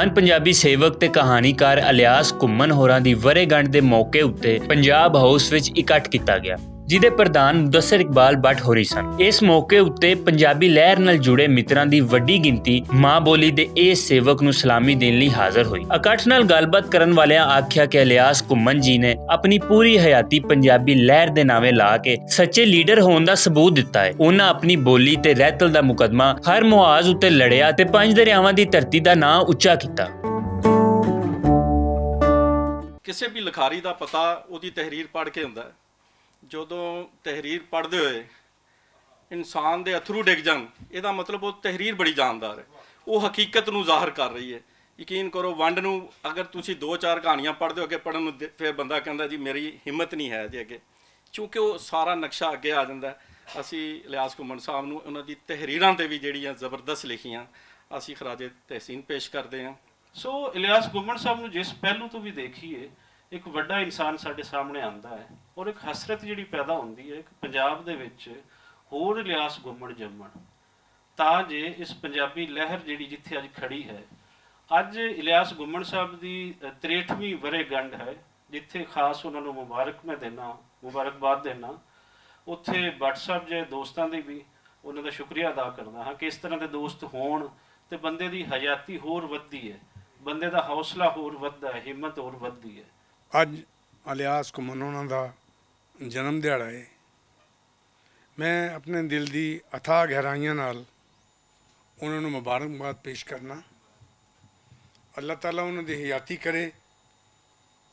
महान पंजाबी सेवक ते कहानीकार इलियास घुम्मन होरां दी वरेगंढ दे मौके उत्ते पंजाब हाउस विच इकट्ठ कीता गया, जिहदे प्रधान मुदस्सिर इकबाल भट्ट होरी सन। इस मौके उत्ते पंजाबी लहर नाल जुड़े मित्रां दी वड्डी गिनती मां बोली दे इस सेवक नूं सलामी देण लई हाਜ਼ਰ होई। इकट्ठ नाल गलबात करन वालियां आख्या कि इलियास घुम्मन जी ने अपनी पूरी हयाती पंजाबी लहर दे नावे ला के सच्चे लीडर होण दा सबूत दिता है। उन्हां अपनी बोली ते रहतल दा मुकदमा हर मुआज उत्ते लड़िया ते पंज दरियावां दी धरती दा नां ਉੱਚਾ ਕੀਤਾ। ਕਿਸੇ ਵੀ ਲਿਖਾਰੀ ਦਾ ਪਤਾ ਉਹਦੀ ਤਹਿਰੀਰ ਪੜ੍ਹ ਕੇ ਹੁੰਦਾ। ਜਦੋਂ ਤਹਿਰੀਰ ਪੜ੍ਹਦੇ ਹੋਏ ਇਨਸਾਨ ਦੇ ਅਥਰੂ ਡਿੱਗ ਜਾਣ, ਇਹਦਾ ਮਤਲਬ ਉਹ ਤਹਿਰੀਰ ਬੜੀ ਜਾਨਦਾਰ ਹੈ, ਉਹ ਹਕੀਕਤ ਨੂੰ ਜ਼ਾਹਰ ਕਰ ਰਹੀ ਹੈ। ਯਕੀਨ ਕਰੋ, ਵੰਡ ਨੂੰ ਅਗਰ ਤੁਸੀਂ 2-4 ਕਹਾਣੀਆਂ ਪੜ੍ਹਦੇ ਹੋ ਅੱਗੇ ਪੜ੍ਹਨ ਨੂੰ, ਫਿਰ ਬੰਦਾ ਕਹਿੰਦਾ ਜੀ ਮੇਰੀ ਹਿੰਮਤ ਨਹੀਂ ਹੈ ਜੀ ਅੱਗੇ, ਕਿਉਂਕਿ ਉਹ ਸਾਰਾ ਨਕਸ਼ਾ ਅੱਗੇ ਆ ਜਾਂਦਾ। ਅਸੀਂ ਇਲਿਆਸ ਘੁੰਮਣ ਸਾਹਿਬ ਨੂੰ ਉਹਨਾਂ ਦੀ ਤਹਿਰੀਰਾਂ 'ਤੇ ਵੀ ਜਿਹੜੀਆਂ ਜ਼ਬਰਦਸਤ ਲਿਖੀਆਂ, ਅਸੀਂ ਖਰਾਜੇ ਤਹਿਸੀਨ ਪੇਸ਼ ਕਰਦੇ ਹਾਂ। ਸੋ ਇਲਿਆਸ ਘੁੰਮਣ ਸਾਹਿਬ ਨੂੰ ਜਿਸ ਪਹਿਲੂ ਤੋਂ ਵੀ ਦੇਖੀਏ, ਇੱਕ ਵੱਡਾ ਇਨਸਾਨ ਸਾਡੇ ਸਾਹਮਣੇ ਆਉਂਦਾ ਹੈ ਔਰ ਇੱਕ ਹਸਰਤ ਜਿਹੜੀ ਪੈਦਾ ਹੁੰਦੀ ਹੈ ਕਿ ਪੰਜਾਬ ਦੇ ਵਿੱਚ ਹੋਰ ਇਲਿਆਸ ਘੁੰਮਣ ਜੰਮਣ, ਤਾਂ ਜੇ ਇਸ ਪੰਜਾਬੀ ਲਹਿਰ ਜਿਹੜੀ ਜਿੱਥੇ ਅੱਜ ਖੜੀ ਹੈ। ਅੱਜ ਇਲਿਆਸ ਘੁੰਮਣ ਸਾਹਿਬ ਦੀ 63ਵੀਂ ਵਰ੍ਹੇਗੰਢ ਹੈ, ਜਿੱਥੇ ਖਾਸ ਉਹਨਾਂ ਨੂੰ ਮੁਬਾਰਕਬਾਦ ਦੇਣਾ। ਉੱਥੇ ਭੱਟ ਸਾਹਿਬ ਜੇ ਦੋਸਤਾਂ ਦੀ ਵੀ ਉਹਨਾਂ ਦਾ ਸ਼ੁਕਰੀਆ ਅਦਾ ਕਰਦਾ ਹਾਂ ਕਿ ਇਸ ਤਰ੍ਹਾਂ ਦੇ ਦੋਸਤ ਹੋਣ ਤੇ ਬੰਦੇ ਦੀ ਹਯਾਤੀ ਹੋਰ ਵੱਧਦੀ ਹੈ, ਬੰਦੇ ਦਾ ਹੌਸਲਾ ਹੋਰ ਵੱਧਦਾ ਹੈ, ਹਿੰਮਤ ਹੋਰ ਵੱਧਦੀ ਹੈ। ਅੱਜ ਇਲਿਆਸ ਘੁੰਮਣ ਉਹਨਾਂ ਦਾ ਜਨਮ ਦਿਹਾੜਾ ਹੈ। ਮੈਂ ਆਪਣੇ ਦਿਲ ਦੀ ਅਥਾਹ ਗਹਿਰਾਈਆਂ ਨਾਲ ਉਹਨਾਂ ਨੂੰ ਮੁਬਾਰਕਬਾਦ ਪੇਸ਼ ਕਰਨਾ। ਅੱਲਾਹ ਤਾਲਾ ਉਹਨਾਂ ਦੀ ਹਯਾਤੀ ਕਰੇ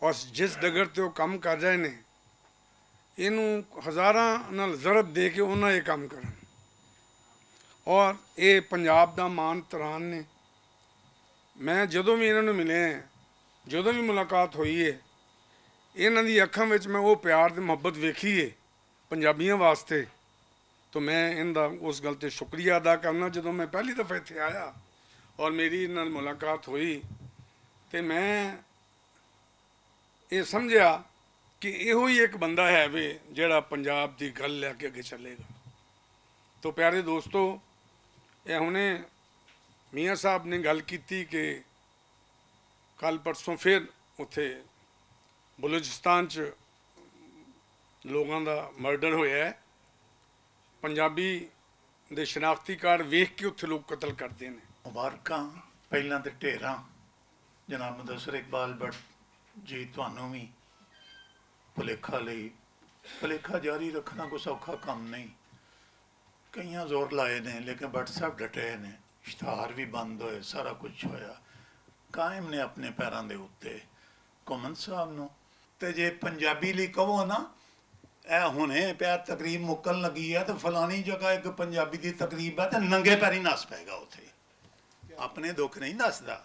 ਔਰ ਜਿਸ ਡਗਰ 'ਤੇ ਉਹ ਕੰਮ ਕਰ ਰਹੇ ਨੇ, ਇਹਨੂੰ ਹਜ਼ਾਰਾਂ ਨਾਲ ਜ਼ਰਬ ਦੇ ਕੇ ਉਹਨਾਂ ਇਹ ਕੰਮ ਕਰਨ। ਔਰ ਇਹ ਪੰਜਾਬ ਦਾ ਮਾਣ ਤਰਾਨ ਨੇ। ਮੈਂ ਜਦੋਂ ਵੀ ਇਹਨਾਂ ਨੂੰ ਮਿਲਿਆ, ਜਦੋਂ ਵੀ ਮੁਲਾਕਾਤ ਹੋਈ ਹੈ, ਇਹਨਾਂ ਦੀ ਅੱਖਾਂ ਵਿੱਚ ਮੈਂ ਉਹ ਪਿਆਰ ਤੇ ਮੁਹੱਬਤ ਵੇਖੀ ਹੈ ਪੰਜਾਬੀਆਂ ਵਾਸਤੇ। ਤਾਂ ਮੈਂ ਇਹਦਾ ਉਸ ਗੱਲ 'ਤੇ ਸ਼ੁਕਰੀਆ ਅਦਾ ਕਰਨਾ। ਜਦੋਂ ਮੈਂ ਪਹਿਲੀ ਦਫਾ ਇੱਥੇ ਆਇਆ ਔਰ ਮੇਰੀ ਇਹਨਾਂ ਨਾਲ ਮੁਲਾਕਾਤ ਹੋਈ, ਤੇ ਮੈਂ ਇਹ ਸਮਝਿਆ ਕਿ ਇਹੋ ਹੀ ਇੱਕ ਬੰਦਾ ਹੈ ਵੇ ਜਿਹੜਾ ਪੰਜਾਬ ਦੀ ਗੱਲ ਲੈ ਕੇ ਅੱਗੇ ਚੱਲੇਗਾ। ਤਾਂ ਪਿਆਰੇ ਦੋਸਤੋ, ਇਹ ਹੁਣੇ ਮੀਆਂ ਸਾਹਿਬ ਨੇ ਗੱਲ ਕੀਤੀ ਕਿ ਕੱਲ੍ਹ ਪਰਸੋਂ ਫਿਰ ਉੱਥੇ ਬਲੋਚਿਸਤਾਨ 'ਚ ਲੋਕਾਂ ਦਾ ਮਰਡਰ ਹੋਇਆ ਹੈ। ਪੰਜਾਬੀ ਦੇ ਸ਼ਨਾਖਤੀ ਕਾਰਡ ਵੇਖ ਕੇ ਉੱਥੇ ਲੋਕ ਕਤਲ ਕਰਦੇ ਨੇ। ਮੁਬਾਰਕਾਂ ਪਹਿਲਾਂ ਤੇ ਢੇਰਾਂ ਜਨਾਬ ਮੁਦੱਸਿਰ ਇਕਬਾਲ ਭੱਟ ਜੀ, ਤੁਹਾਨੂੰ ਵੀ ਭੁਲੇਖਾ ਲਈ ਭੁਲੇਖਾ ਜਾਰੀ ਰੱਖਣਾ ਕੋਈ ਸੌਖਾ ਕੰਮ ਨਹੀਂ। ਕਈਆਂ ਜ਼ੋਰ ਲਾਏ ਨੇ, ਲੇਕਿਨ ਭੱਟ ਸਾਹਿਬ ਡਟੇ ਨੇ, ਇਸ਼ਤਿਹਾਰ ਵੀ ਬੰਦ ਹੋਏ, ਸਾਰਾ ਕੁਝ ਹੋਇਆ, ਕਾਇਮ ਨੇ ਆਪਣੇ ਪੈਰਾਂ ਦੇ ਉੱਤੇ। ਘੁੰਮਣ ਸਾਹਿਬ ਨੂੰ ਤੇ ਜੇ ਪੰਜਾਬੀ ਲਈ ਕਹੋ ਨਾ, ਇਹ ਹੁਣੇ ਪਿਆ ਤਕਰੀਬ ਮੁੱਕਣ ਲੱਗੀ ਹੈ ਤੇ ਫਲਾਣੀ ਜਗ੍ਹਾ ਇੱਕ ਪੰਜਾਬੀ ਦੀ ਤਕਰੀਬ ਹੈ ਤੇ ਨੰਗੇ ਪੈਰੀ ਨੱਸ ਪਏਗਾ ਉੱਥੇ। ਆਪਣੇ ਦੁੱਖ ਨਹੀਂ ਦੱਸਦਾ,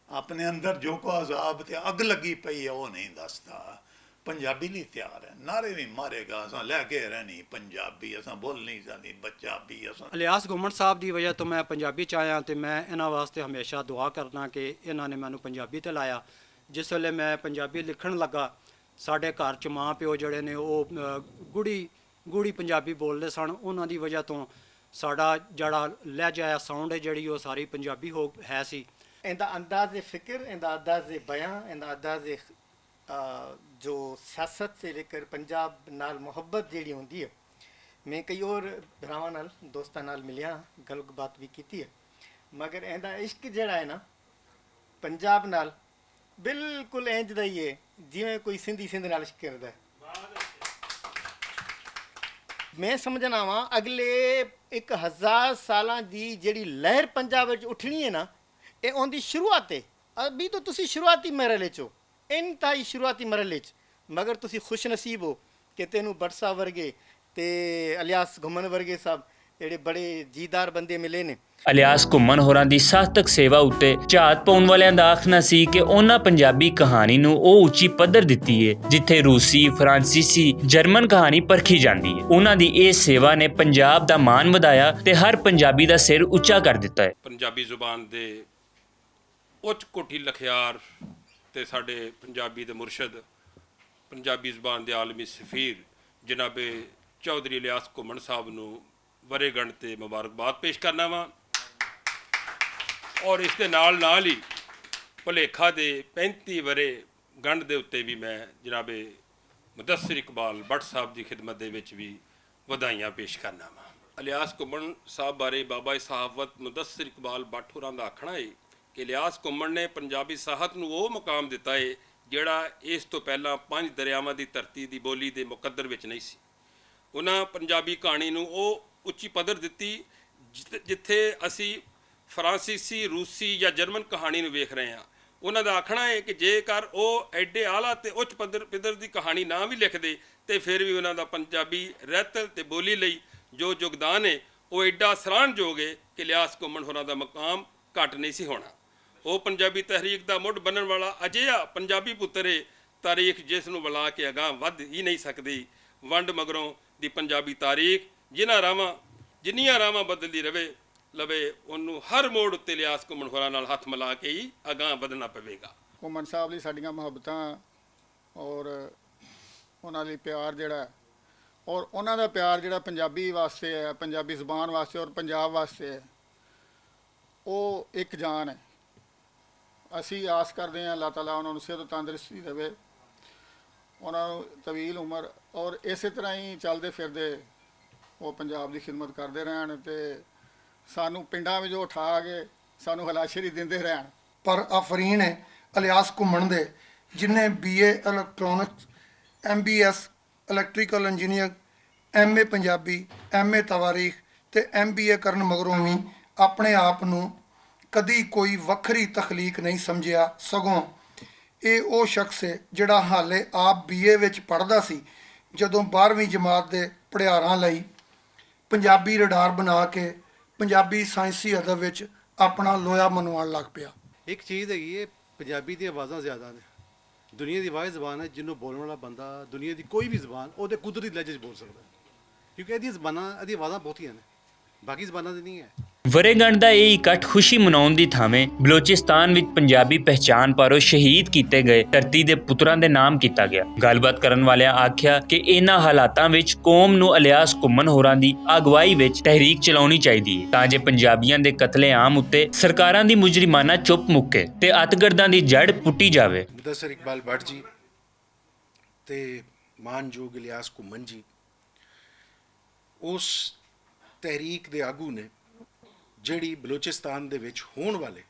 ਆਪਣੇ ਅੰਦਰ ਜੋ ਕੋ ਅਜ਼ਾਬ ਤੇ ਅੱਗ ਲੱਗੀ ਪਈ ਹੈ ਉਹ ਨਹੀਂ ਦੱਸਦਾ। ਪੰਜਾਬੀ ਲਈ ਤਿਆਰ ਹੈ, ਨਾਰੇ ਵੀ ਮਾਰੇਗਾ, ਅਸਾਂ ਲੈ ਕੇ ਰਹਿਣੀ ਪੰਜਾਬੀ, ਅਸਾਂ ਬੋਲ ਨਹੀਂ ਜਾਂਦੀ ਪੰਜਾਬੀ। ਅਸਾਂ ਇਲਿਆਸ ਘੁੰਮਣ ਸਾਹਿਬ ਦੀ ਵਜ੍ਹਾ ਤੋਂ ਮੈਂ ਪੰਜਾਬੀ 'ਚ ਆਇਆ, ਅਤੇ ਮੈਂ ਇਹਨਾਂ ਵਾਸਤੇ ਹਮੇਸ਼ਾ ਦੁਆ ਕਰਨਾ ਕਿ ਇਹਨਾਂ ਨੇ ਮੈਨੂੰ ਪੰਜਾਬੀ 'ਤੇ ਲਾਇਆ। ਜਿਸ ਵੇਲੇ ਮੈਂ ਪੰਜਾਬੀ ਲਿਖਣ ਲੱਗਾ, ਸਾਡੇ ਘਰ 'ਚ ਮਾਂ ਪਿਓ ਜਿਹੜੇ ਨੇ ਉਹ ਗੂੜੀ ਪੰਜਾਬੀ ਬੋਲਦੇ ਸਨ। ਉਹਨਾਂ ਦੀ ਵਜ੍ਹਾ ਤੋਂ ਸਾਡਾ ਜਿਹੜਾ ਲਹਿਜਾ ਹੈ, ਸਾਊਂਡ ਹੈ ਜਿਹੜੀ, ਉਹ ਸਾਰੀ ਪੰਜਾਬੀ ਹੈ ਸੀ। ਇਹਦਾ ਅੰਦਾਜ਼ ਫਿਕਰ, ਇਹਦਾ ਅੰਦਾਜ਼ ਬਿਆਨ, ਇਹਦਾ ਅੰਦਾਜ਼ ਜੋ ਸਿਆਸਤ ਸੇ ਲੇਕਰ ਪੰਜਾਬ ਨਾਲ ਮੁਹੱਬਤ ਜਿਹੜੀ ਹੁੰਦੀ ਹੈ। ਮੈਂ ਕਈ ਹੋਰ ਭਰਾਵਾਂ ਨਾਲ, ਦੋਸਤਾਂ ਨਾਲ ਮਿਲਿਆ, ਗੱਲਬਾਤ ਵੀ ਕੀਤੀ ਹੈ, ਮਗਰ ਇਹਦਾ ਇਸ਼ਕ ਜਿਹੜਾ ਹੈ ਨਾ ਪੰਜਾਬ ਨਾਲ ਬਿਲਕੁਲ ਇੰਝ ਦਾ ਹੀ ਹੈ ਜਿਵੇਂ ਕੋਈ ਸਿੰਧ ਨਾਲ ਇਸ਼ਕ ਕਰਦਾ ਹੈ। ਮੈਂ ਸਮਝਣਾ ਵਾਂ ਅਗਲੇ 1000 ਸਾਲਾਂ ਦੀ ਜਿਹੜੀ ਲਹਿਰ ਪੰਜਾਬ ਵਿੱਚ ਉੱਠਣੀ ਹੈ ਨਾ, ਇਹ ਉਹਦੀ ਸ਼ੁਰੂਆਤ ਹੈ। ਅਭੀ ਤਾਂ ਤੁਸੀਂ ਸ਼ੁਰੂਆਤੀ ਮਰਹਲੇ 'ਚ ਹੋ, ਇੰਤਹਾਈ ਸ਼ੁਰੂਆਤੀ ਮਰਹਲੇ 'ਚ, ਮਗਰ ਤੁਸੀਂ ਖੁਸ਼ ਨਸੀਬ ਹੋ ਕਿ ਤੈਨੂੰ ਭੱਟ ਸਾਹਿਬ ਵਰਗੇ ਤੇ ਇਲਿਆਸ ਘੁੰਮਣ ਵਰਗੇ ਸਾਹਿਬ ਜਿਹੜੇ ਬੜੇ ਜੀਦਾਰ ਬੰਦੇ ਮਿਲੇ ਨੇ। ਇਲਿਆਸ ਘੁੰਮਣ ਹੋਰਾਂ ਦੀ ਸਾਹਤਕ ਸੇਵਾ ਉੱਤੇ ਝਾਤ ਪਾਉਣ ਵਾਲਿਆਂ ਦਾ ਆਖਣਾ ਸੀ ਕਿ ਉਹਨਾਂ ਪੰਜਾਬੀ ਕਹਾਣੀ ਨੂੰ ਉਹ ਉੱਚੀ ਪੱਧਰ ਦਿੱਤੀ ਹੈ ਜਿੱਥੇ ਰੂਸੀ, ਫਰਾਂਸੀਸੀ, ਜਰਮਨ ਕਹਾਣੀ ਪਰਖੀ ਜਾਂਦੀ ਹੈ। ਉਹਨਾਂ ਦੀ ਇਹ ਸੇਵਾ ਨੇ ਪੰਜਾਬ ਦਾ ਮਾਣ ਵਧਾਇਆ ਤੇ ਹਰ ਪੰਜਾਬੀ ਦਾ ਸਿਰ ਉੱਚਾ ਕਰ ਦਿੱਤਾ ਹੈ। ਪੰਜਾਬੀ ਜ਼ੁਬਾਨ ਦੇ ਉੱਚ ਕੋਟੀ ਲਖਿਆਰ ਤੇ ਸਾਡੇ ਪੰਜਾਬੀ ਦੇ ਮੁਰਸ਼ਦ, ਪੰਜਾਬੀ ਜ਼ੁਬਾਨ ਦੇ ਆਲਮੀ ਸਫੀਰ ਜਨਾਬੇ ਚੌਧਰੀ ਇਲਿਆਸ ਘੁੰਮਣ ਸਾਹਿਬ ਨੂੰ ਵਰ੍ਹੇਗੰਢ ਤੇ ਮੁਬਾਰਕਬਾਦ ਪੇਸ਼ ਕਰਨਾ ਵਾ। ਔਰ ਇਸ ਦੇ ਨਾਲ ਹੀ ਭੁਲੇਖਾ ਦੇ 35 ਵਰੇ ਗੰਢ ਦੇ ਉੱਤੇ ਵੀ ਮੈਂ ਜਨਾਬੇ ਮੁਦੱਸਿਰ ਇਕਬਾਲ ਭੱਟ ਸਾਹਿਬ ਦੀ ਖਿਦਮਤ ਦੇ ਵਿੱਚ ਵੀ ਵਧਾਈਆਂ ਪੇਸ਼ ਕਰਨਾ ਵਾ। ਇਲਿਆਸ ਘੁੰਮਣ ਸਾਹਿਬ ਬਾਰੇ ਬਾਬਾ ਸਹਾਵਤ ਮੁਦੱਸਿਰ ਇਕਬਾਲ ਭੱਟ ਹੋਰਾਂ ਦਾ ਆਖਣਾ ਹੈ ਕਿ ਇਲਿਆਸ ਘੁੰਮਣ ਨੇ ਪੰਜਾਬੀ ਸਾਹਿਤ ਨੂੰ ਉਹ ਮੁਕਾਮ ਦਿੱਤਾ ਹੈ ਜਿਹੜਾ ਇਸ ਤੋਂ ਪਹਿਲਾਂ 5 ਦਰਿਆਵਾਂ ਦੀ ਧਰਤੀ ਦੀ ਬੋਲੀ ਦੇ ਮੁਕੱਦਰ ਵਿੱਚ ਨਹੀਂ ਸੀ। ਉਹਨਾਂ ਪੰਜਾਬੀ ਕਹਾਣੀ ਨੂੰ ਉਹ ਉੱਚੀ ਪੱਧਰ ਦਿੱਤੀ ਜਿੱਥੇ ਅਸੀਂ ਫਰਾਂਸੀਸੀ, ਰੂਸੀ ਜਾਂ ਜਰਮਨ ਕਹਾਣੀ ਨੂੰ ਵੇਖ ਰਹੇ ਹਾਂ। ਉਹਨਾਂ ਦਾ ਆਖਣਾ ਹੈ ਕਿ ਜੇਕਰ ਉਹ ਐਡੇ ਆਲਾ ਤੇ ਉੱਚ ਪੱਧਰ ਦੀ ਕਹਾਣੀ ਨਾ ਵੀ ਲਿਖਦੇ ਤੇ ਫਿਰ ਵੀ ਉਹਨਾਂ ਦਾ ਪੰਜਾਬੀ ਰਹਿਤਲ ਤੇ ਬੋਲੀ ਲਈ ਜੋ ਯੋਗਦਾਨ ਹੈ ਉਹ ਐਡਾ ਸਰਾਹਣਯੋਗ ਹੈ ਕਿ ਇਲਿਆਸ ਘੁੰਮਣ ਹੋਰਾਂ ਦਾ ਮਕਾਮ ਘੱਟ ਨਹੀਂ ਸੀ ਹੋਣਾ। ਉਹ ਪੰਜਾਬੀ ਤਹਿਰੀਕ ਦਾ ਮੁੱਢ ਬਣਨ ਵਾਲਾ ਅਜਿਹਾ ਪੰਜਾਬੀ ਪੁੱਤਰ ਹੈ, ਤਾਰੀਖ ਜਿਸ ਨੂੰ ਬੁਲਾ ਕੇ ਅਗਾਂਹ ਵੱਧ ਹੀ ਨਹੀਂ ਸਕਦੀ। ਵੰਡ ਮਗਰੋਂ ਦੀ ਪੰਜਾਬੀ ਤਾਰੀਖ ਜਿੰਨੀਆਂ ਰਾਵਾਂ ਬਦਲਦੀ ਲਵੇ ਉਹਨੂੰ ਹਰ ਮੋੜ ਉੱਤੇ ਇਲਿਆਸ ਘੁੰਮਣ ਹੋਰਾਂ ਨਾਲ ਹੱਥ ਮਿਲਾ ਕੇ ਹੀ ਅਗਾਂਹ ਵਧਣਾ ਪਵੇਗਾ। ਘੁੰਮਣ ਸਾਹਿਬ ਲਈ ਸਾਡੀਆਂ ਮੁਹੱਬਤਾਂ ਔਰ ਉਹਨਾਂ ਲਈ ਪਿਆਰ ਜਿਹੜਾ ਔਰ ਉਹਨਾਂ ਦਾ ਪਿਆਰ ਜਿਹੜਾ ਪੰਜਾਬੀ ਵਾਸਤੇ ਹੈ, ਪੰਜਾਬੀ ਜ਼ੁਬਾਨ ਵਾਸਤੇ ਔਰ ਪੰਜਾਬ ਵਾਸਤੇ ਹੈ, ਉਹ ਇੱਕ ਜਾਨ ਹੈ। ਅਸੀਂ ਆਸ ਕਰਦੇ ਹਾਂ ਅੱਲਾਹ ਤਾਲਾ ਉਹਨਾਂ ਨੂੰ ਸਿਹਤ ਤੰਦਰੁਸਤੀ ਦੇਵੇ, ਉਹਨਾਂ ਨੂੰ ਤਵੀਲ ਉਮਰ ਔਰ ਇਸੇ ਤਰ੍ਹਾਂ ਹੀ ਚੱਲਦੇ ਫਿਰਦੇ ਉਹ ਪੰਜਾਬ ਦੀ ਖਿਦਮਤ ਕਰਦੇ ਰਹਿਣ ਤੇ ਸਾਨੂੰ ਪਿੰਡਾਂ ਵਿੱਚ ਉਠਾ ਕੇ ਸਾਨੂੰ ਹਲਾਸ਼ੇਰੀ ਦਿੰਦੇ ਰਹਿਣ। ਪਰ ਆਫਰੀਨ ਹੈ ਇਲਿਆਸ ਘੁੰਮਣ ਦੇ, ਜਿਨੇ BA electronics, MBS electrical engineer, MA Punjabi, MA ਤਵਾਰੀਖ ਤੇ MBA ਕਰਨ ਮਗਰੋਂ ਵੀ ਆਪਣੇ ਆਪ ਨੂੰ ਕਦੀ ਕੋਈ ਵੱਖਰੀ ਤਖਲੀਕ ਨਹੀਂ ਸਮਝਿਆ। ਸਗੋਂ ਇਹ ਉਹ ਸ਼ਖਸ ਹੈ ਜਿਹੜਾ ਹਾਲੇ ਆਪ BA ਵਿੱਚ ਪੜ੍ਹਦਾ ਸੀ ਜਦੋਂ 12ਵੀਂ ਜਮਾਤ ਦੇ ਪੜਿਆਰਾਂ ਲਈ ਪੰਜਾਬੀ ਰਡਾਰ ਬਣਾ ਕੇ ਪੰਜਾਬੀ ਸਾਇੰਸੀ ਅਦਬ ਵਿੱਚ ਆਪਣਾ ਲੋਹਾ ਮਨਵਾਉਣ ਲੱਗ ਪਿਆ। ਇੱਕ ਚੀਜ਼ ਹੈਗੀ ਹੈ, ਪੰਜਾਬੀ ਦੀਆਂ ਆਵਾਜ਼ਾਂ ਜ਼ਿਆਦਾ ਨੇ। ਦੁਨੀਆ ਦੀ ਵਾਹਿਦ ਜ਼ਬਾਨ ਹੈ ਜਿਹਨੂੰ ਬੋਲਣ ਵਾਲਾ ਬੰਦਾ ਦੁਨੀਆ ਦੀ ਕੋਈ ਵੀ ਜ਼ਬਾਨ ਉਹਦੇ ਕੁਦਰਤੀ ਲਹਿਜੇ 'ਚ ਬੋਲ ਸਕਦਾ, ਕਿਉਂਕਿ ਇਹਦੀਆਂ ਆਵਾਜ਼ਾਂ ਬਹੁਤੀਆਂ ਨੇ, ਬਾਕੀ ਜ਼ਬਾਨਾਂ ਦੀ ਨਹੀਂ ਹੈ। ਵਰ੍ਹੇਗੰਢ ਦਾ ਇਹ ਇਕੱਠ ਖੁਸ਼ੀ ਮਨਾਉਣ ਦੀ ਥਾਵੇਂ ਬਲੋਚਿਸਤਾਨ ਵਿੱਚ ਪੰਜਾਬੀ ਪਹਿਚਾਣ ਪਾਰੋਂ ਸ਼ਹੀਦ ਕੀਤੇ ਗਏ ਧਰਤੀ ਦੇ ਪੁੱਤਰਾਂ ਦੇ ਨਾਮ ਕੀਤਾ ਗਿਆ। ਗੱਲਬਾਤ ਕਰਨ ਵਾਲਿਆਂ ਆਖਿਆ ਕਿ ਇਹਨਾਂ ਹਾਲਾਤਾਂ ਵਿੱਚ ਕੌਮ ਨੂੰ ਇਲਿਆਸ ਘੁੰਮਣ ਹੋਰਾਂ ਦੀ ਅਗਵਾਈ ਵਿੱਚ ਤਹਿਰੀਕ ਚਲਾਉਣੀ ਚਾਹੀਦੀ ਹੈ ਤਾਂ ਜੇ ਪੰਜਾਬੀਆਂ ਦੇ ਕਤਲੇਆਮ ਉੱਤੇ ਸਰਕਾਰਾਂ ਦੀ ਮੁਜਰਿਮਾਨਾ ਚੁੱਪ ਮੁੱਕੇ ਤੇ ਅਤਗਰਦਾਂ ਦੀ ਜੜ ਪੁੱਟੀ ਜਾਵੇ। ਮੁਦੱਸਿਰ ਇਕਬਾਲ ਭੱਟ ਜੀ ਤੇ ਮਾਨਯੋਗ ਇਲਿਆਸ ਘੁੰਮਣ ਜੀ ਉਸ ਤਹਿਰੀਕ ਦੇ ਆਗੂ ਨੇ ਜਿਹੜੀ ਬਲੋਚਿਸਤਾਨ ਦੇ ਵਿੱਚ ਹੋਣ ਵਾਲੇ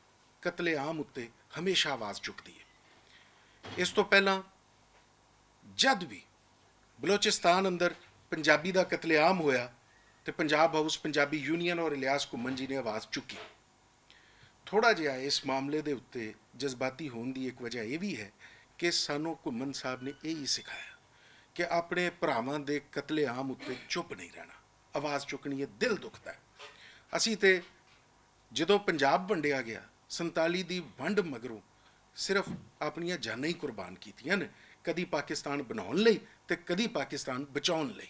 ਕਤਲੇਆਮ ਉੱਤੇ ਹਮੇਸ਼ਾ ਆਵਾਜ਼ ਚੁੱਕਦੀ ਹੈ। ਇਸ ਤੋਂ ਪਹਿਲਾਂ ਜਦ ਵੀ ਬਲੋਚਿਸਤਾਨ ਅੰਦਰ ਪੰਜਾਬੀ ਦਾ ਕਤਲੇਆਮ ਹੋਇਆ ਤੇ ਪੰਜਾਬ ਹਾਊਸ, ਪੰਜਾਬੀ ਯੂਨੀਅਨ ਔਰ ਇਲਿਆਸ ਘੁੰਮਣ ਜੀ ਨੇ ਆਵਾਜ਼ ਚੁੱਕੀ। ਥੋੜ੍ਹਾ ਜਿਹਾ ਇਸ ਮਾਮਲੇ ਦੇ ਉੱਤੇ ਜਜ਼ਬਾਤੀ ਹੋਣ ਦੀ ਇੱਕ ਵਜ੍ਹਾ ਇਹ ਵੀ ਹੈ ਕਿ ਸਾਨੂੰ ਘੁੰਮਣ ਸਾਹਿਬ ਨੇ ਇਹ ਹੀ ਸਿਖਾਇਆ ਕਿ ਆਪਣੇ ਭਰਾਵਾਂ ਦੇ ਕਤਲੇਆਮ ਉੱਤੇ ਚੁੱਪ ਨਹੀਂ ਰਹਿਣਾ, ਆਵਾਜ਼ ਚੁੱਕਣੀ ਹੈ। ਦਿਲ ਦੁਖਦਾ ਹੈ। ਅਸੀਂ ਤੇ ਜਦੋਂ ਪੰਜਾਬ ਵੰਡਿਆ ਗਿਆ 47 ਦੀ ਵੰਡ ਮਗਰੋਂ ਸਿਰਫ ਆਪਣੀਆਂ ਜਾਨਾਂ ਹੀ ਕੁਰਬਾਨ ਕੀਤੀਆਂ ਨੇ, ਕਦੀ ਪਾਕਿਸਤਾਨ ਬਣਾਉਣ ਲਈ ਤੇ ਕਦੀ ਪਾਕਿਸਤਾਨ ਬਚਾਉਣ ਲਈ।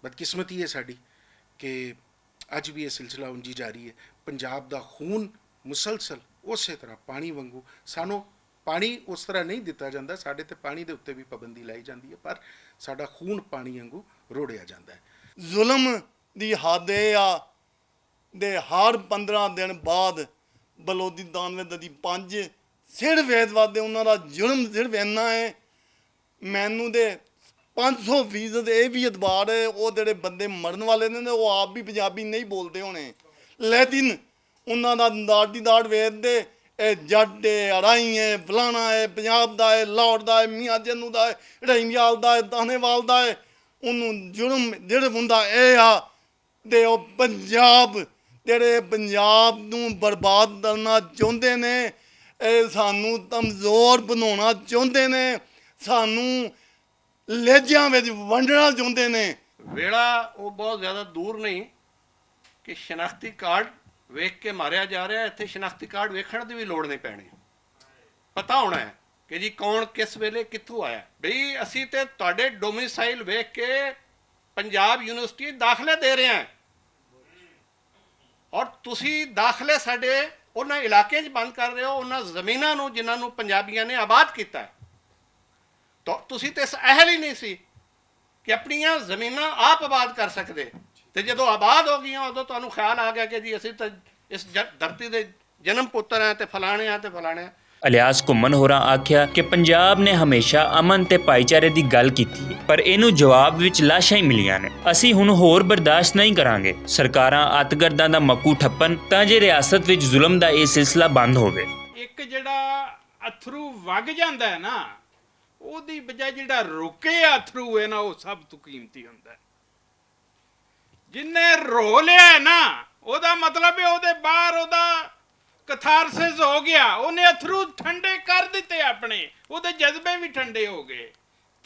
ਬਦਕਿਸਮਤੀ ਹੈ ਸਾਡੀ ਕਿ ਅੱਜ ਵੀ ਇਹ ਸਿਲਸਿਲਾ ਉਂਝ ਹੀ ਜਾਰੀ ਹੈ। ਪੰਜਾਬ ਦਾ ਖੂਨ ਮੁਸਲਸਲ ਉਸੇ ਤਰ੍ਹਾਂ ਪਾਣੀ ਵਾਂਗੂ, ਸਾਨੂੰ ਪਾਣੀ ਉਸ ਤਰ੍ਹਾਂ ਨਹੀਂ ਦਿੱਤਾ ਜਾਂਦਾ, ਸਾਡੇ ਤੇ ਪਾਣੀ ਦੇ ਉੱਤੇ ਵੀ ਪਾਬੰਦੀ ਲਾਈ ਜਾਂਦੀ ਹੈ, ਪਰ ਸਾਡਾ ਖੂਨ ਪਾਣੀ ਵਾਂਗੂ ਰੋੜਿਆ ਜਾਂਦਾ ਹੈ। ਜ਼ੁਲਮ ਦੀ ਹੱਦ ਇਹ ਆ ਦੇ ਹਰ 15 ਦਿਨ ਬਾਅਦ ਬਲੋਚਿਸਤਾਨ ਵਿੱਚ ਦੀ 5 ਸਿਰਫ ਉਹਨਾਂ ਦਾ ਜ਼ੁਲਮ ਸਿਰਫ ਇੰਨਾ ਹੈ, ਮੈਨੂੰ ਦੇ 500% ਇਹ ਵੀ ਇਤਬਾਰ ਹੈ ਉਹ ਜਿਹੜੇ ਬੰਦੇ ਮਰਨ ਵਾਲੇ ਨੇ ਉਹ ਆਪ ਵੀ ਪੰਜਾਬੀ ਨਹੀਂ ਬੋਲਦੇ ਹੋਣੇ, ਲੇਕਿਨ ਉਹਨਾਂ ਦਾ ਦਾੜ ਦੀ ਦਾੜ ਵੇਚਦੇ ਇਹ ਜੱਟ ਹੈ, ਅੜਾਈ ਹੈ, ਫਲਾਣਾ ਹੈ, ਪੰਜਾਬ ਦਾ ਹੈ, ਲਾਹੌਰ ਦਾ ਹੈ, ਮੀਆਂ ਜੰਨੂ ਦਾ ਹੈ, ਢਾਈਵਾਲ ਦਾ ਹੈ, ਦਾਨੇਵਾਲ ਦਾ ਹੈ। ਉਹਨੂੰ ਜੁਰਮ ਜਿਹੜਾ ਹੁੰਦਾ ਇਹ ਆ ਤੇ ਉਹ ਪੰਜਾਬ ਜਿਹੜੇ ਪੰਜਾਬ ਨੂੰ ਬਰਬਾਦ ਕਰਨਾ ਚਾਹੁੰਦੇ ਨੇ, ਇਹ ਸਾਨੂੰ ਕਮਜ਼ੋਰ ਬਣਾਉਣਾ ਚਾਹੁੰਦੇ ਨੇ, ਸਾਨੂੰ ਲਹਿਜਿਆਂ ਵਿੱਚ ਵੰਡਣਾ ਚਾਹੁੰਦੇ ਨੇ। ਵੇਲਾ ਉਹ ਬਹੁਤ ਜ਼ਿਆਦਾ ਦੂਰ ਨਹੀਂ ਕਿ ਸ਼ਨਾਖਤੀ ਕਾਰਡ ਵੇਖ ਕੇ ਮਾਰਿਆ ਜਾ ਰਿਹਾ। ਇੱਥੇ ਸ਼ਨਾਖਤੀ ਕਾਰਡ ਵੇਖਣ ਦੀ ਵੀ ਲੋੜ ਨਹੀਂ ਪੈਣੀ, ਪਤਾ ਹੋਣਾ ਹੈ ਕਿ ਜੀ ਕੌਣ ਕਿਸ ਵੇਲੇ ਕਿੱਥੋਂ ਆਇਆ। ਬਈ ਅਸੀਂ ਤੇ ਤੁਹਾਡੇ ਡੋਮਿਸਾਈਲ ਵੇਖ ਕੇ ਪੰਜਾਬ ਯੂਨੀਵਰਸਿਟੀ ਦਾਖਲੇ ਦੇ ਰਹੇ ਹਾਂ ਔਰ ਤੁਸੀਂ ਦਾਖਲੇ ਸਾਡੇ ਉਹਨਾਂ ਇਲਾਕੇ 'ਚ ਬੰਦ ਕਰ ਰਹੇ ਹੋ, ਉਹਨਾਂ ਜ਼ਮੀਨਾਂ ਨੂੰ ਜਿਨ੍ਹਾਂ ਨੂੰ ਪੰਜਾਬੀਆਂ ਨੇ ਆਬਾਦ ਕੀਤਾ ਹੈ। ਤਾਂ ਤੁਸੀਂ ਤੇ ਇਸ ਅਹਿਲ ਹੀ ਨਹੀਂ ਸੀ ਕਿ ਆਪਣੀਆਂ ਜ਼ਮੀਨਾਂ ਆਪ ਆਬਾਦ ਕਰ ਸਕਦੇ, ਤੇ ਜਦੋਂ ਆਬਾਦ ਹੋ ਗਈਆਂ ਉਦੋਂ ਤੁਹਾਨੂੰ ਖਿਆਲ ਆ ਗਿਆ ਕਿ ਜੀ ਅਸੀਂ ਤਾਂ ਇਸ ਧਰਤੀ ਦੇ ਜਨਮ ਪੁੱਤਰ ਹਾਂ ਤੇ ਫਲਾਣੇ ਹਾਂ ਤੇ ਫਲਾਣੇ ਹਾਂ। ਇਲਿਆਸ ਘੁੰਮਣ ਹੋਰਾਂ ਆਖਿਆ ਕਿ ਪੰਜਾਬ ਨੇ ਹਮੇਸ਼ਾ ਅਮਨ ਤੇ ਭਾਈਚਾਰੇ ਦੀ ਗੱਲ ਕੀਤੀ ਹੈ, ਪਰ ਇਹਨੂੰ ਜਵਾਬ ਵਿੱਚ ਲਾਸ਼ਾਂ ਹੀ ਮਿਲੀਆਂ ਨੇ। ਅਸੀਂ ਹੁਣ ਹੋਰ ਬਰਦਾਸ਼ਤ ਨਹੀਂ ਕਰਾਂਗੇ। ਸਰਕਾਰਾਂ ਅੱਤਗਰਦਾਂ ਦਾ ਮੱਕੂ ਠੱਪਣ ਤਾਂ ਜੇ ਰਿਆਸਤ ਵਿੱਚ ਜ਼ੁਲਮ ਦਾ ਇਹ ਸਿਲਸਿਲਾ ਬੰਦ ਹੋਵੇ। ਇੱਕ ਜਿਹੜਾ ਅਥਰੂ ਵਗ ਜਾਂਦਾ ਹੈ ਨਾ, ਉਹਦੀ ਬਜਾਏ ਜਿਹੜਾ ਰੁਕੇ ਅਥਰੂ ਹੈ ਨਾ, ਉਹ ਸਭ ਤੋਂ ਕੀਮਤੀ ਹੁੰਦਾ ਹੈ। ਜਿੰਨੇ ਰੋ ਲਿਆ ਹੈ ਨਾ, ਉਹਦਾ ਮਤਲਬ ਹੈ ਉਹਦੇ ਬਾਹਰ ਉਹਦਾ ਕਥਾਰਸਿਸ ਹੋ ਗਿਆ, ਉਹਨੇ ਅਥਰੂ ਠੰਡੇ ਕਰ ਦਿੱਤੇ ਆਪਣੇ, ਉਹਦੇ ਜਜ਼ਬੇ ਵੀ ਠੰਡੇ ਹੋ ਗਏ।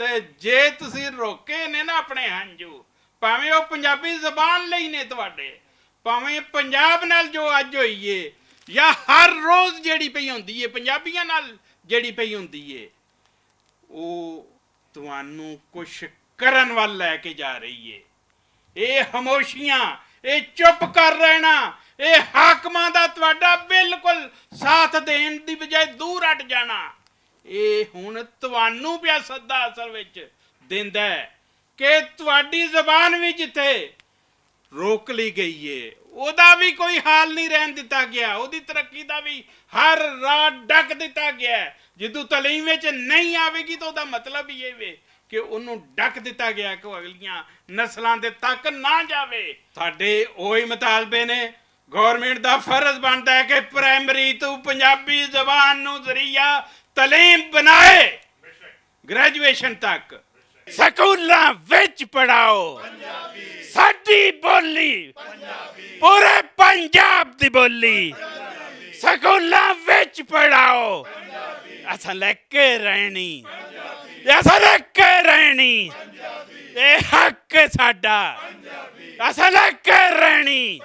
ਤੇ ਜੇ ਤੁਸੀਂ ਰੋਕੇ ਨੇ ਨਾ ਆਪਣੇ ਹੰਝੂ, ਭਾਵੇਂ ਉਹ ਪੰਜਾਬੀ ਜ਼ਬਾਨ ਲਈ ਨੇ ਤੁਹਾਡੇ, ਭਾਵੇਂ ਪੰਜਾਬ ਨਾਲ ਜੋ ਅੱਜ ਹੋਈ ਏ ਜਾਂ ਹਰ ਰੋਜ਼ ਜਿਹੜੀ ਪਈ ਹੁੰਦੀ ਏ ਪੰਜਾਬੀਆਂ ਨਾਲ ਜਿਹੜੀ ਪਈ ਹੁੰਦੀ ਏ, ਉਹ ਤੁਹਾਨੂੰ ਕੁਛ ਕਰਨ ਵੱਲ ਲੈ ਕੇ ਜਾ ਰਹੀ ਏ। ਇਹ ਖਾਮੋਸ਼ੀਆਂ, ਇਹ ਚੁੱਪ ਕਰ ਰਹਿਣਾ, ਇਹ ਹਾਕਮਾਂ ਦਾ ਤੁਹਾਡਾ ਬਿਲਕੁਲ ਸਾਥ ਦੇਣ ਦੀ ਬਜਾਏ ਦੂਰ ਹਟ ਜਾਣਾ, ਇਹ ਹੁਣ ਤੁਹਾਨੂੰ ਪਿਆ ਸੱਦਾ ਅਸਲ ਵਿੱਚ ਦਿੰਦਾ ਹੈ ਕਿ ਤੁਹਾਡੀ ਜ਼ਬਾਨ ਵੀ ਜਿੱਥੇ ਰੋਕ ਲਈ ਗਈ ਏ, ਉਹਦਾ ਵੀ ਕੋਈ ਹਾਲ ਨਹੀਂ ਰਹਿਣ ਦਿੱਤਾ ਗਿਆ, ਉਹਦੀ ਤਰੱਕੀ ਦਾ ਵੀ ਹਰ ਰਾਹ ਡੱਕ ਦਿੱਤਾ ਗਿਆ। ਜਦੋਂ ਤਾਲੀਮ ਵਿੱਚ ਨਹੀਂ ਆਵੇਗੀ ਤਾਂ ਉਹਦਾ ਮਤਲਬ ਹੀ ਇਹ ਵੇ ਕਿ ਉਹਨੂੰ ਡੱਕ ਦਿੱਤਾ ਗਿਆ ਕਿ ਉਹ ਅਗਲੀਆਂ ਨਸਲਾਂ ਦੇ ਤੱਕ ਨਾ ਜਾਵੇ। ਸਾਡੇ ਉਹੀ ਮੁਤਾਲਬੇ ਨੇ। ਗੌਰਮੈਂਟ ਦਾ ਫਰਜ਼ ਬਣਦਾ ਹੈ ਕਿ ਪ੍ਰਾਇਮਰੀ ਤੋਂ ਪੰਜਾਬੀ ਜ਼ਬਾਨ ਨੂੰ ਜ਼ਰੀਆ ਤਾਲੀਮ ਬਣਾਏ, ਗ੍ਰੈਜੂਏਸ਼ਨ ਤੱਕ ਸਕੂਲਾਂ ਵਿੱਚ ਪੜਾਓ ਸਾਡੀ ਬੋਲੀ, ਪੂਰੇ ਪੰਜਾਬ ਦੀ ਬੋਲੀ ਸਕੂਲਾਂ ਵਿੱਚ ਪੜਾਓ। ਅਸਾਂ ਲੈ ਕੇ ਰਹਿਣੀ, ਅਸਾਂ ਲੈ ਕੇ ਰਹਿਣੀ, ਇਹ ਹੱਕ ਸਾਡਾ, ਅਸਾਂ ਲੈ ਕੇ ਰਹਿਣੀ।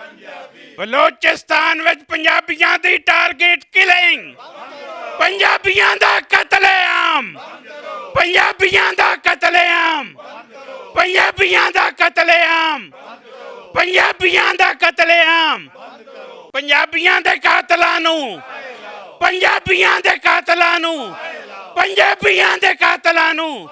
ਬਲੋਚਿਸਤਾਨ ਵਿੱਚ ਪੰਜਾਬੀਆਂ ਦੀ ਟਾਰਗੇਟ ਕਿਲਿੰਗ, ਪੰਜਾਬੀਆਂ ਦਾ ਕਤਲੇਆਮ, ਪੰਜਾਬੀਆਂ ਦਾ ਕਤਲੇਆਮ, ਪੰਜਾਬੀਆਂ ਦਾ ਕਤਲੇਆਮ, ਪੰਜਾਬੀਆਂ ਦਾ ਕਤਲੇਆਮ, ਪੰਜਾਬੀਆਂ ਦੇ ਕਾਤਲਾਂ ਨੂੰ, ਪੰਜਾਬੀਆਂ ਦੇ ਕਾਤਲਾਂ ਨੂੰ, ਪੰਜਾਬੀਆਂ ਦੇ ਕਾਤਲਾਂ ਨੂੰ।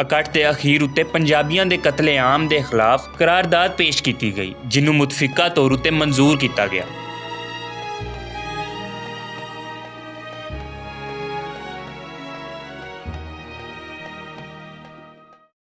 ਇਕੱਠ ਦੇ ਅਖੀਰ ਉੱਤੇ ਪੰਜਾਬੀਆਂ ਦੇ ਕਤਲੇਆਮ ਦੇ ਖਿਲਾਫ ਕਰਾਰਦਾਦ ਪੇਸ਼ ਕੀਤੀ ਗਈ, ਜਿਹਨੂੰ ਮੁਤਫਿਕਾ ਤੌਰ ਉੱਤੇ ਮਨਜ਼ੂਰ ਕੀਤਾ ਗਿਆ।